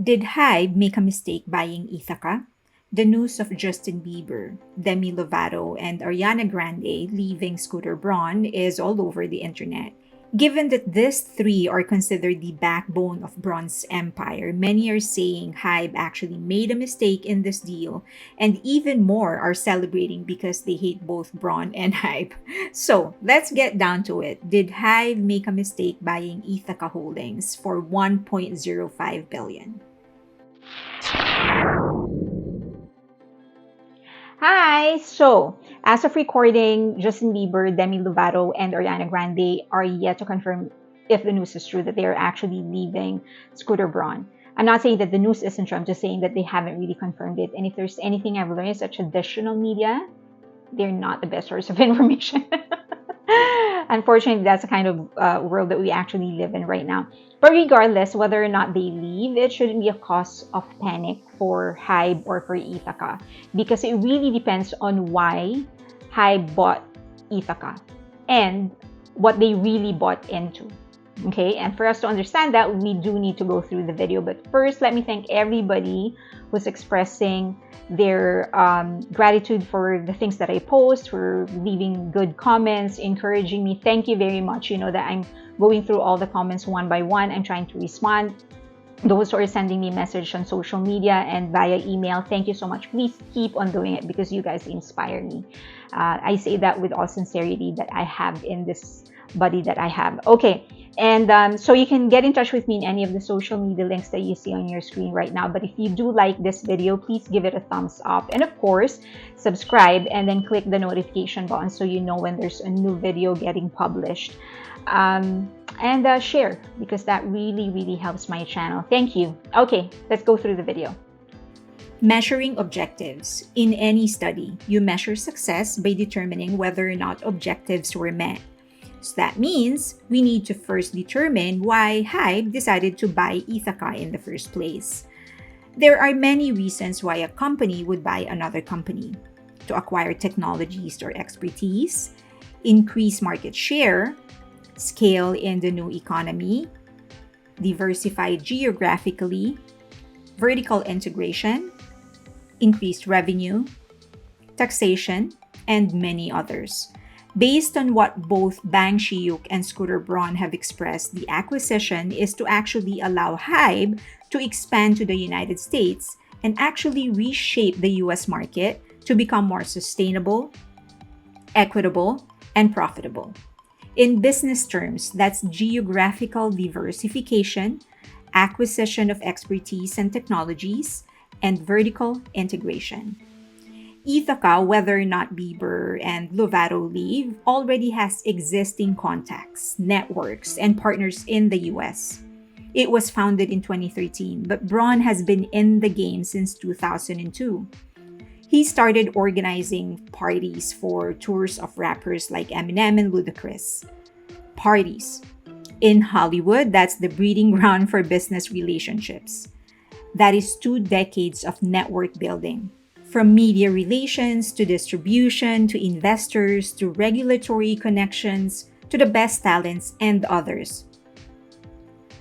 Did Hybe make a mistake buying Ithaca? The news of Justin Bieber, Demi Lovato, and Ariana Grande leaving Scooter Braun is all over the internet. Given that these three are considered the backbone of Braun's empire, many are saying Hybe actually made a mistake in this deal, and even more are celebrating because they hate both Braun and Hybe. So let's get down to it. Did Hybe make a mistake buying Ithaca Holdings for 1.05 billion? Hi! So, as of recording, Justin Bieber, Demi Lovato, and Ariana Grande are yet to confirm if the news is true that they are actually leaving Scooter Braun. I'm not saying that the news isn't true, I'm just saying that they haven't really confirmed it. And if there's anything I've learned, is that traditional media, they're not the best source of information. Unfortunately, that's the kind of world that we actually live in right now. But regardless, whether or not they leave, it shouldn't be a cause of panic for Hybe or for Ithaca because it really depends on why Hybe bought Ithaca and what they really bought into. Okay, and for us to understand that, we do need to go through the video. But first, let me thank everybody who's expressing their gratitude for the things that I post, for leaving good comments, encouraging me. Thank you very much. You know that I'm going through all the comments one by one. I'm trying to respond. Those who are sending me message on social media and via email, thank you so much. Please keep on doing it because you guys inspire me. I say that with all sincerity that I have in this body that I have. Okay. And so you can get in touch with me in any of the social media links that you see on your screen right now. But if you do like this video, please give it a thumbs up. And of course, subscribe and then click the notification button so you know when there's a new video getting published. And share because that really, really helps my channel. Thank you. Okay, let's go through the video. Measuring objectives. In any study, you measure success by determining whether or not objectives were met. So that means we need to first determine why Hybe decided to buy Ithaca in the first place. There are many reasons why a company would buy another company: to acquire technologies or expertise, increase market share, scale in the new economy, diversify geographically, vertical integration, increased revenue, taxation, and many others. Based on what both Bang Shiyuk and Scooter Braun have expressed, the acquisition is to actually allow Hybe to expand to the United States and actually reshape the US market to become more sustainable, equitable, and profitable. In business terms, that's geographical diversification, acquisition of expertise and technologies, and vertical integration. Ithaca, whether or not Bieber and Lovato leave, already has existing contacts, networks, and partners in the US. It was founded in 2013, but Braun has been in the game since 2002. He started organizing parties for tours of rappers like Eminem and Ludacris. Parties. In Hollywood, that's the breeding ground for business relationships. That is 2 decades of network building. From media relations to distribution to investors to regulatory connections to the best talents and others.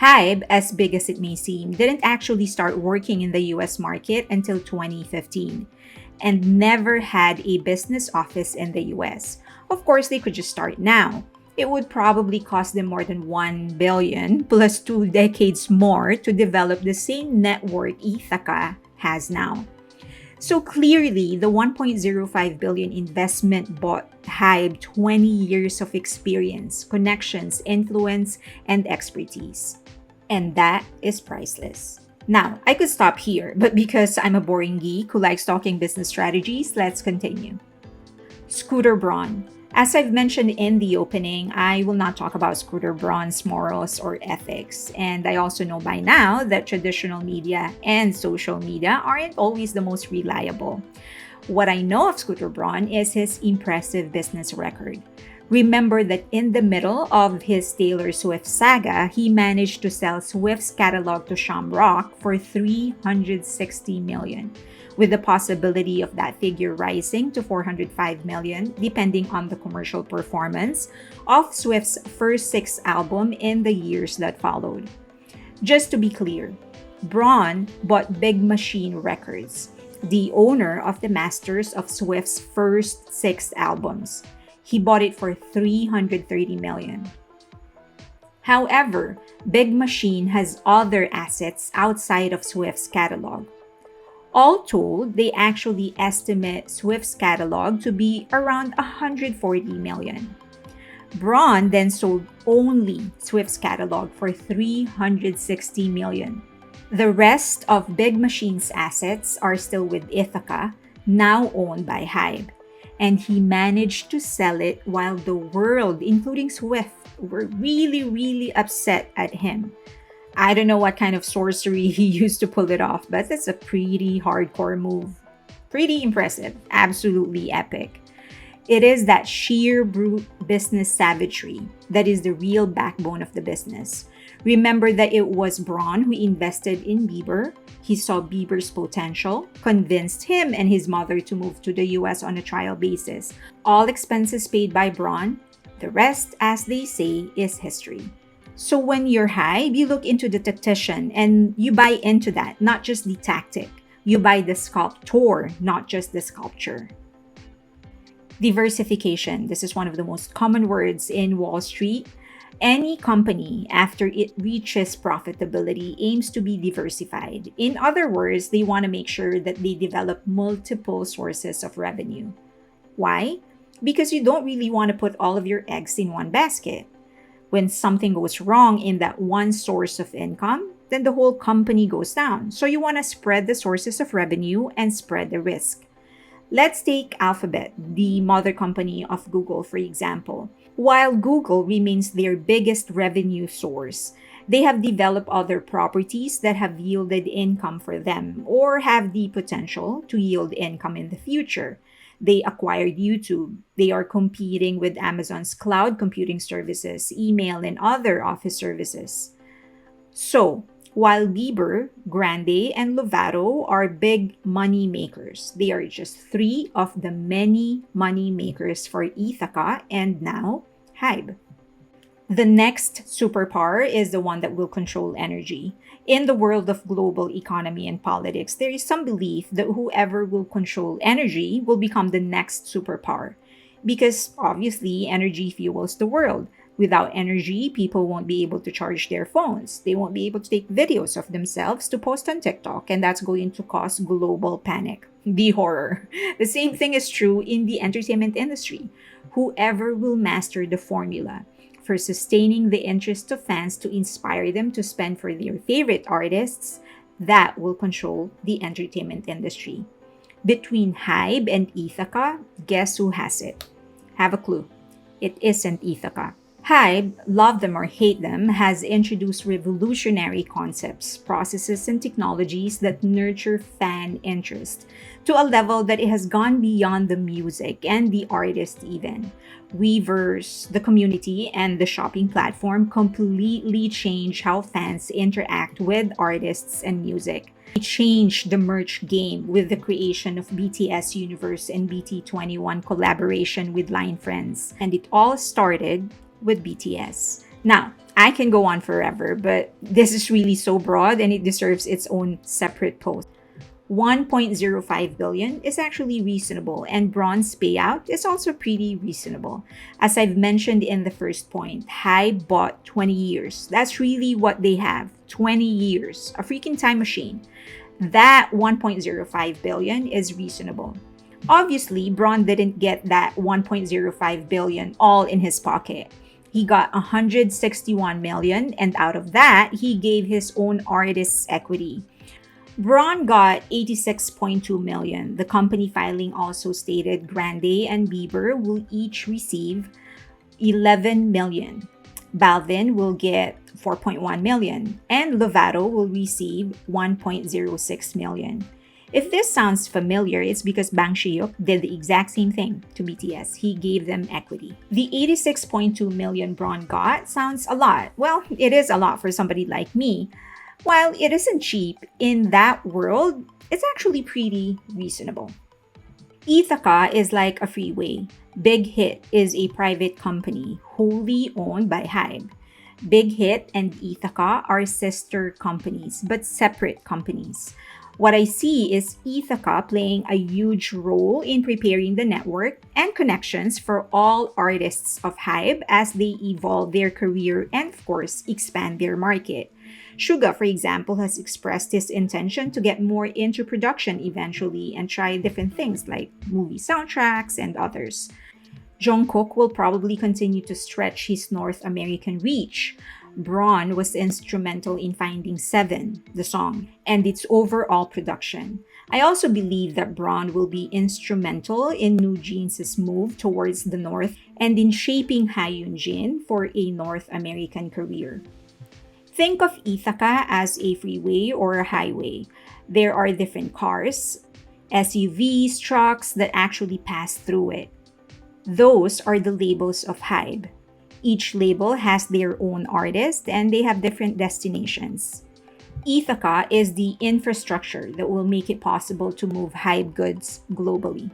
Hybe, as big as it may seem, didn't actually start working in the US market until 2015 and never had a business office in the US. Of course, they could just start now. It would probably cost them more than 1 billion plus 2 decades more to develop the same network Ithaca has now. So clearly, the 1.05 billion investment bought Hybe 20 years of experience, connections, influence, and expertise. And that is priceless. Now, I could stop here, but because I'm a boring geek who likes talking business strategies, let's continue. Scooter Braun. As I've mentioned in the opening, I will not talk about Scooter Braun's morals or ethics. And I also know by now that traditional media and social media aren't always the most reliable. What I know of Scooter Braun is his impressive business record. Remember that in the middle of his Taylor Swift saga, he managed to sell Swift's catalog to Shamrock for $360 million, with the possibility of that figure rising to $405 million depending on the commercial performance of Swift's first 6 albums in the years that followed. Just to be clear, Braun bought Big Machine Records, the owner of the masters of Swift's first 6 albums. He bought it for 330 million. However, Big Machine has other assets outside of Swift's catalog. All told, they actually estimate Swift's catalog to be around 140 million. Braun then sold only Swift's catalog for 360 million. The rest of Big Machine's assets are still with Ithaca, now owned by Hybe, and he managed to sell it while the world, including Swift, were really upset at him. I don't know what kind of sorcery he used to pull it off, but that's a pretty hardcore move. Pretty impressive, absolutely epic. It is that sheer brute business savagery that is the real backbone of the business. Remember that it was Braun who invested in Bieber. He saw Bieber's potential, convinced him and his mother to move to the US on a trial basis. All expenses paid by Braun. The rest, as they say, is history. So when you're Hybe, you look into the tactician and you buy into that, not just the tactic. You buy the sculptor, not just the sculpture. Diversification. This is one of the most common words in Wall Street. Any company, after it reaches profitability, aims to be diversified. In other words, they want to make sure that they develop multiple sources of revenue. Why? Because you don't really want to put all of your eggs in one basket. When something goes wrong in that one source of income, then the whole company goes down. So you want to spread the sources of revenue and spread the risk. Let's take Alphabet, the mother company of Google, for example. While Google remains their biggest revenue source, they have developed other properties that have yielded income for them or have the potential to yield income in the future. They acquired YouTube. They are competing with Amazon's cloud computing services, email, and other office services. So, while Bieber, Grande, and Lovato are big money makers, they are just three of the many money makers for Ithaca and now Hybe. The next superpower is the one that will control energy. In the world of global economy and politics, there is some belief that whoever will control energy will become the next superpower. Because obviously, energy fuels the world. Without energy, people won't be able to charge their phones. They won't be able to take videos of themselves to post on TikTok, and that's going to cause global panic. The horror. The same thing is true in the entertainment industry. Whoever will master the formula for sustaining the interest of fans to inspire them to spend for their favorite artists, that will control the entertainment industry. Between Hybe and Ithaca, guess who has it? Have a clue. It isn't Ithaca. Hybe, love them or hate them, has introduced revolutionary concepts, processes, and technologies that nurture fan interest to a level that it has gone beyond the music and the artist even. Weverse, the community, and the shopping platform completely change how fans interact with artists and music. They changed the merch game with the creation of BTS Universe and BT21 collaboration with Line Friends. And it all started with BTS. Now, I can go on forever, but this is really so broad and it deserves its own separate post. 1.05 billion is actually reasonable, and Braun's payout is also pretty reasonable. As I've mentioned in the first point, Hybe bought 20 years. That's really what they have, 20 years, a freaking time machine. That 1.05 billion is reasonable. Obviously, Braun didn't get that 1.05 billion all in his pocket. He got 161 million, and out of that, he gave his own artist's equity. Braun got 86.2 million. The company filing also stated Grande and Bieber will each receive 11 million. Balvin will get 4.1 million, and Lovato will receive 1.06 million. If this sounds familiar, it's because Bang Shi-hyuk did the exact same thing to BTS. He gave them equity. The 86.2 million Braun got sounds a lot. Well, it is a lot for somebody like me. While it isn't cheap, in that world, it's actually pretty reasonable. Ithaca is like a freeway. Big Hit is a private company wholly owned by Hybe. Big Hit and Ithaca are sister companies, but separate companies. What I see is Ithaca playing a huge role in preparing the network and connections for all artists of Hybe as they evolve their career and, of course, expand their market. Suga, for example, has expressed his intention to get more into production eventually and try different things like movie soundtracks and others. Jungkook will probably continue to stretch his North American reach. Braun was instrumental in finding Seven, the song, and its overall production. I also believe that Braun will be instrumental in New Jeans' move towards the North and in shaping Hyun Jin for a North American career. Think of Ithaca as a freeway or a highway. There are different cars, SUVs, trucks that actually pass through it. Those are the labels of Hybe. Each label has their own artist and they have different destinations. Ithaca is the infrastructure that will make it possible to move Hybe goods globally.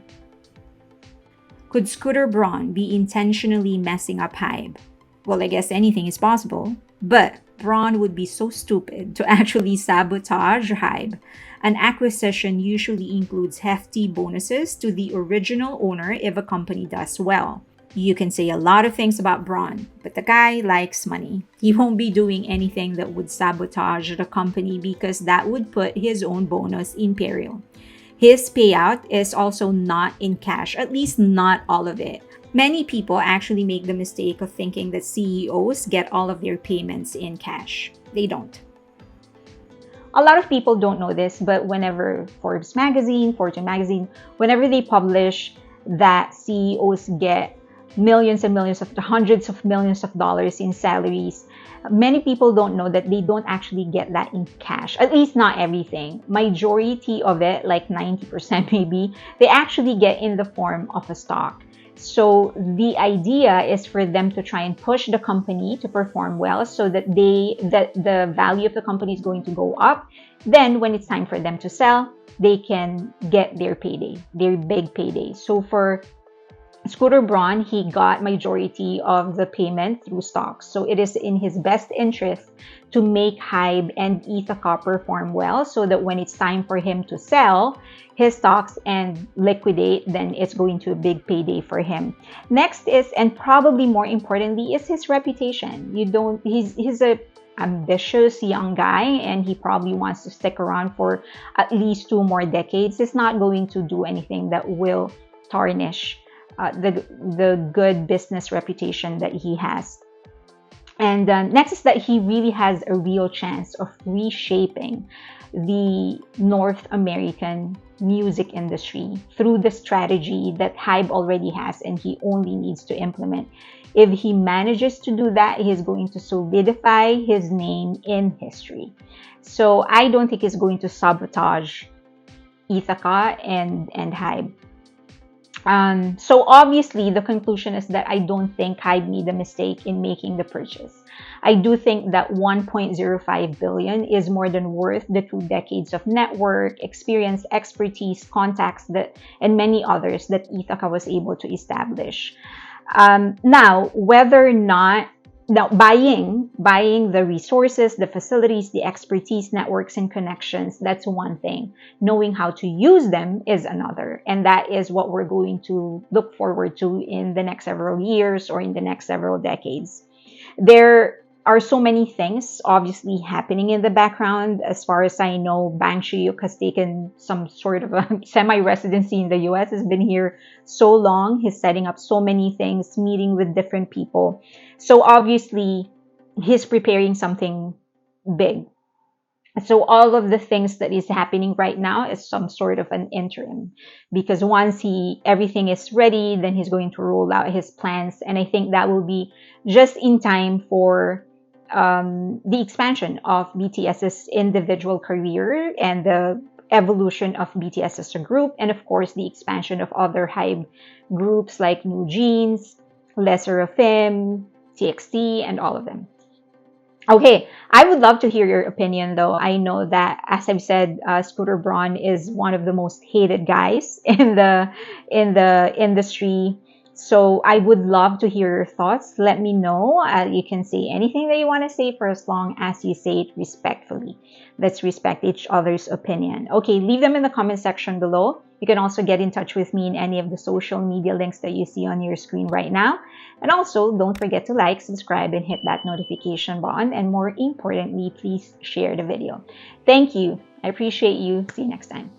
Could Scooter Braun be intentionally messing up Hybe? Well, I guess anything is possible, but Braun would be so stupid to actually sabotage Hybe. An acquisition usually includes hefty bonuses to the original owner if a company does well. You can say a lot of things about Braun, but the guy likes money. He won't be doing anything that would sabotage the company because that would put his own bonus in peril. His payout is also not in cash, at least not all of it. Many people actually make the mistake of thinking that CEOs get all of their payments in cash. They don't. A lot of people don't know this, but whenever Forbes magazine, Fortune magazine, whenever they publish that CEOs get millions and millions of hundreds of millions of dollars in salaries, many people don't know that they don't actually get that in cash, at least not everything. Majority of it, like 90% maybe, they actually get in the form of a stock. So the idea is for them to try and push the company to perform well so that the value of the company is going to go up. Then when it's time for them to sell, they can get their payday, their big payday. So for Scooter Braun, he got majority of the payment through stocks. So it is in his best interest to make Hybe and Ithaca perform well so that when it's time for him to sell his stocks and liquidate, then it's going to be a big payday for him. Next is, and probably more importantly, is his reputation. He's a ambitious young guy and he probably wants to stick around for at least 2 more decades. He's not going to do anything that will tarnish the good business reputation that he has. And next is that he really has a real chance of reshaping the North American music industry through the strategy that Hybe already has and he only needs to implement. If he manages to do that, he's going to solidify his name in history. So I don't think he's going to sabotage Ithaca and Hybe. So obviously, the conclusion is that I don't think Hybe made a mistake in making the purchase. I do think that 1.05 billion is more than worth the 2 decades of network, experience, expertise, contacts and many others that Ithaca was able to establish. Now, whether or not buying the resources, the facilities, the expertise, networks, and connections, that's one thing. Knowing how to use them is another. And that is what we're going to look forward to in the next several years or in the next several decades. There are so many things obviously happening in the background. As far as I know, Bang Shiyuk has taken some sort of a semi-residency in the US. He's been here so long. He's setting up so many things, meeting with different people. So obviously, he's preparing something big. So all of the things that is happening right now is some sort of an interim, because once everything is ready, then he's going to roll out his plans, and I think that will be just in time for the expansion of BTS's individual career and the evolution of BTS as a group, and of course the expansion of other Hybe groups like New Jeans, Lesser of Him, TXT, and all of them. Okay, I would love to hear your opinion though. I know that, as I've said, Scooter Braun is one of the most hated guys in the industry. So I would love to hear your thoughts. Let me know. You can say anything that you want to say for as long as you say it respectfully. Let's respect each other's opinion. Okay, leave them in the comment section below. You can also get in touch with me in any of the social media links that you see on your screen right now. And also, don't forget to like, subscribe, and hit that notification button. And more importantly, please share the video. Thank you. I appreciate you. See you next time.